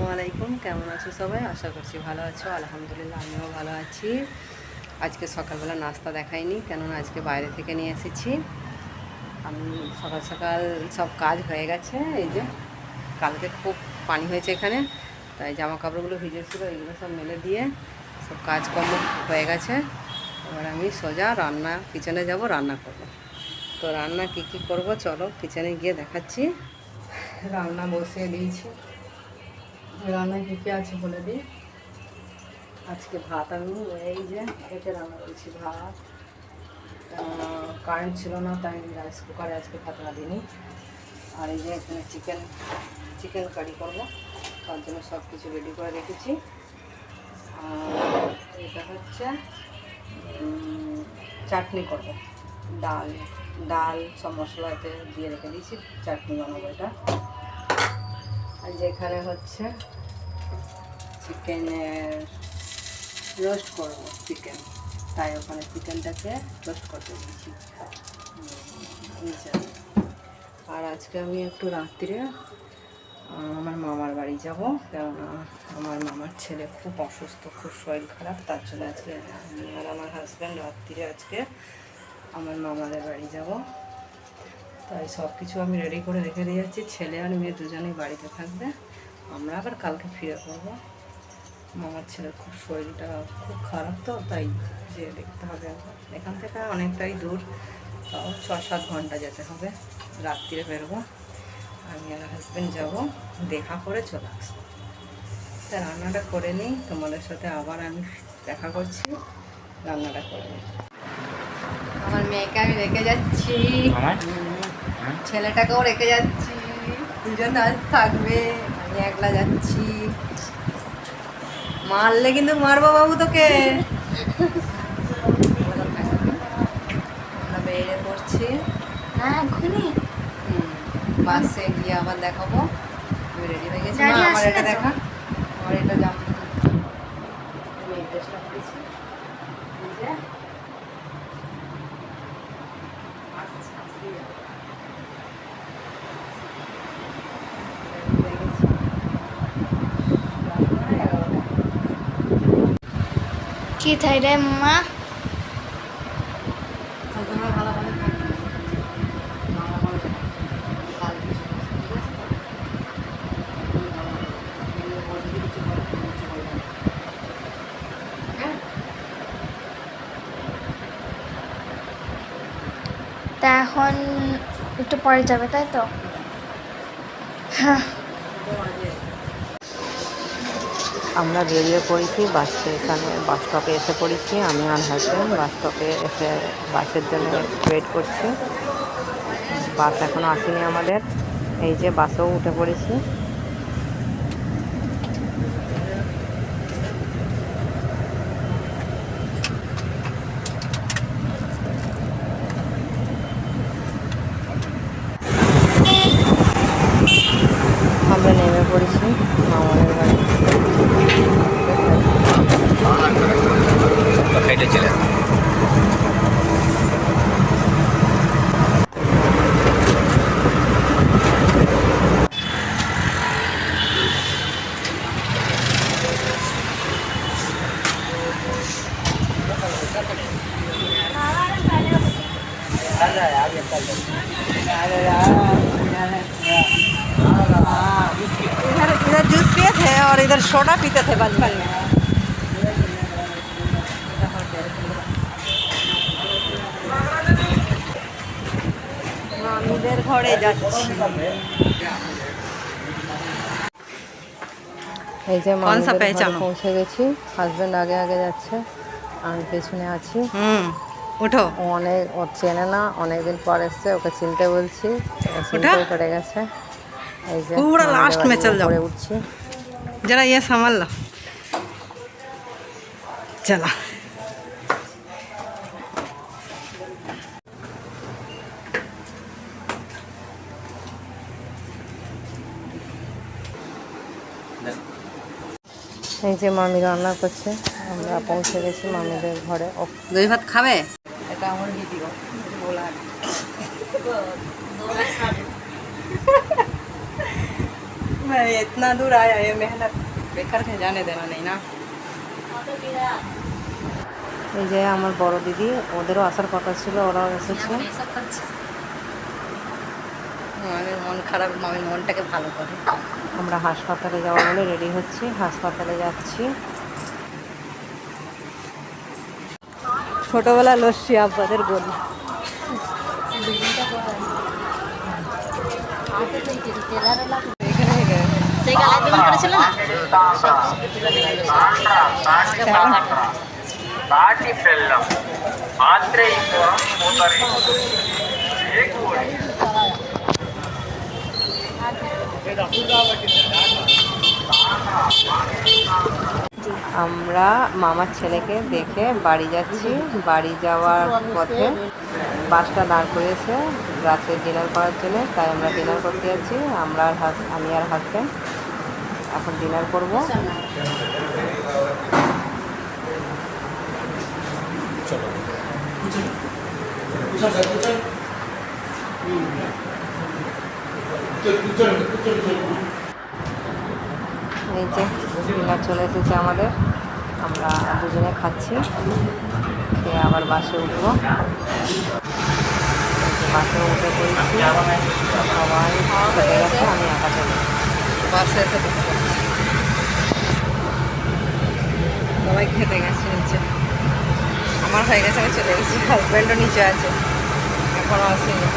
আসসালামু আলাইকুম। কেমন আছো সবাই? আশা করছি ভালো আছো। আলহামদুলিল্লাহ আমিও ভালো আছি। আজকে সকালবেলা নাস্তা দেখাইনি, কেননা আজকে বাইরে থেকে নিয়ে এসেছি। আমি সকাল সকাল সব কাজ হয়ে গেছে। এই যে কালকে খুব পানি হয়েছে এখানে, তাই জামা কাপড়গুলো ভিজেছিল, এগুলো সব মেলে দিয়ে সব কাজকর্ম হয়ে গেছে। এবার আমি সোজা কিচেনে যাব, রান্না করব। তো রান্না কী কী করব চলো কিচেনে গিয়ে দেখাচ্ছি। রান্না বসিয়ে দিয়েছি। রান্নায় কী কী আছে বলে দিই। আজকে ভাত আমি এই যে এতে রান্না করেছি ভাত। কারেন্ট ছিল না, তাই রাইস কুকারে আজকে ভাত রাঁধিনি। আর এই যে এখানে চিকেন কারি করবো, তার জন্য সব কিছু রেডি করে রেখেছি। আর এটা হচ্ছে চাটনি করব, ডাল ডাল সব মশলাতে দিয়ে রেখে দিয়েছি, চাটনি বানাবো এটা। আর যেখানে হচ্ছে চিকেনের রোস্ট করবো চিকেন, তাই ওখানে চিকেনটাকে রোস্ট করতে দিয়েছি। আর আজকে আমি একটু রাত্রিরে আমার মামার বাড়ি যাব, কেননা আমার মামার ছেলে খুব অসুস্থ, খুব শরীর খারাপ। তার জন্য আজকে আমি আর আমার হাজব্যান্ড রাত্রিরে আজকে আমার মামাদের বাড়ি যাব। তাই সব কিছু আমি রেডি করে রেখে দিয়ে যাচ্ছি। ছেলে আর মেয়ে দুজনেই বাড়িতে থাকবে, আমরা আবার কালকে ফিরে পড়বো। মামার ছেলের খুব শরীরটা খুব খারাপ, তো তাই যে দেখতে হবে। এখান থেকে অনেকটাই দূর, তাও 6-7 ঘন্টা যেতে হবে। রাত্রিরে বেরোবো, আমি আর হাজব্যান্ড যাবো, দেখা করে চলে আসবো। তা রান্নাটা করে নিই, তোমাদের সাথে আবার আমি দেখা করছি। রান্নাটা করে নিই। আমার মেয়েকে আমি রেখে যাচ্ছি, ছেলেটাকেও রেখে যাচ্ছি, দুজন আজ থাকবে, আমি একলা যাচ্ছি। মারলে কিন্তু মারবো বাবু তোকে। আমরা বেরিয়ে পড়ছি। বাসে গিয়ে আবার দেখাবো। আমি রেডি হয়ে গেছি। মা আমার এটা দেখা, আমার এটা জামা আমি এই ড্রেসটা পরেছি। কি থাই রে মামা? তা এখন একটু পরে যাবে, তাই তো? হ্যাঁ। আমরা বেরিয়ে পড়েছি বাস স্টেশনে, বাস স্টপে এসে পড়েছি। আমি আর হাজব্যান্ড বাস স্টপে এসে বাসের জন্য ওয়েট করছি। বাস এখনও আসেনি আমাদের। এই যে বাসেও উঠে পড়েছি। আমরা নেমে পড়েছি মামাদের বাড়ি। इधर जूस पिए थे और इधर सोडा पीते थे बचपन में। মামিদের ঘরে যাচ্ছি। এই যে মামিদের ঘরে পৌঁছে গেছি। হাজব্যান্ড আগে আগে যাচ্ছে, আমি পেছনে আছি। ওঠো। ও চেনে না, অনেকদিন পর এসছে, ওকে চিনতে বলছি, চিনতেও পেরে গেছে। এই যে পুরো লাস্ট মে চল যাও, উঠছি। जरा ये संभाल लो, चला। এই যে মামি রান্না করছে, আমরা পৌঁছে গেছি মামিদের ঘরে। দই ভাত খাবে? এটা আমার ভিডিও मैं इतना दूर आया ये मेहनत बेकार के जाने देना नहीं ना। এই যে আমার বড় দিদি, ওদেরও আসার কথা ছিল, ওরাও এসেছে। মামির মন খারাপ, মামির মনটাকে ভালো করে। আমরা হাসপাতালে যাওয়া বলে রেডি হচ্ছি, হাসপাতালে যাচ্ছি। ছোটবেলা লস্যি আব্বাদের গলি। আমরা মামার ছেলেকে দেখে বাড়ি যাচ্ছি। বাড়ি যাওয়ার পথে বাসটা দাঁড় করিয়েছে রাত্রে ডিনার করার জন্য, তাই আমরা ডিনার করতে যাচ্ছি। আমি আর হাজব্যান্ড এখন ডিনার করবো। এই যে ডিনার চলে এসেছে আমাদের, আমরা দুজনে খাচ্ছি, খেয়ে আবার বাসে উঠবো। বাসে উঠে পড়েছি, সবাই চলে গেছে, আমি একা চলে বাসে এসে সবাই খেতে গেছে নিচে। আমার হয়ে গেছে, আমি চলে গেছি, হাজব্যান্ডও নিচে আছে, এখনও আসেনি।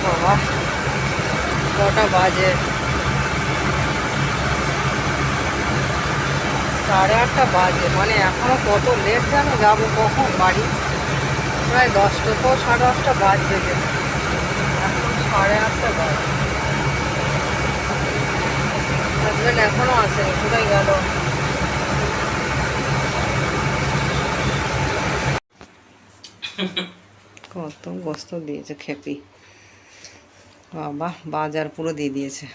বাবা কটা বাজে, 8:30 বাজে, মানে এখনো কত লেট জানো, যাবো কখন বাড়ি? প্রায় 10টা তো 10:30 বাজবে গেছে, এখন 8:30 বাজে। হাজব্যান্ড এখনো আসেনি, কোথায় গেল? কত গোস্ত দিয়েছে খেপি, বাবা বাজার পুরো দিয়ে দিয়েছে।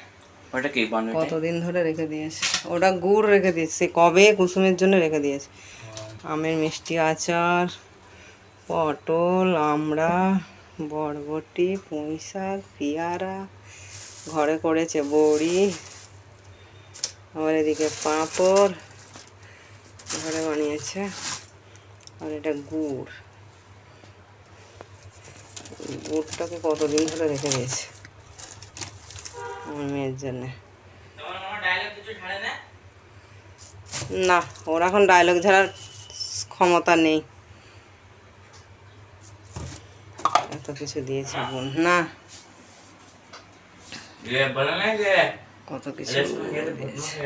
ওটা কি বানাবে? কতদিন ধরে রেখে দিয়েছে, ওটা গুড় রেখে দিয়েছে, কবে কুসুমের জন্য রেখে দিয়েছে। আমের মিষ্টি আচার, পটল, আমড়া, বরবটি, পুঁই শাক, পেয়ারা, ঘরে করেছে বড়ি, আবার এদিকে পাঁপড় ঘরে বানিয়েছে, আর এটা গুড়। গুড়টাকে কতদিন ধরে রেখে দিয়েছে আমার মেয়ের জন্যে। না, ওর এখন ডায়লগ ঝাড়ার ক্ষমতা নেই, এত কিছু দিয়েছে বোন না, কত কিছু দিয়েছে।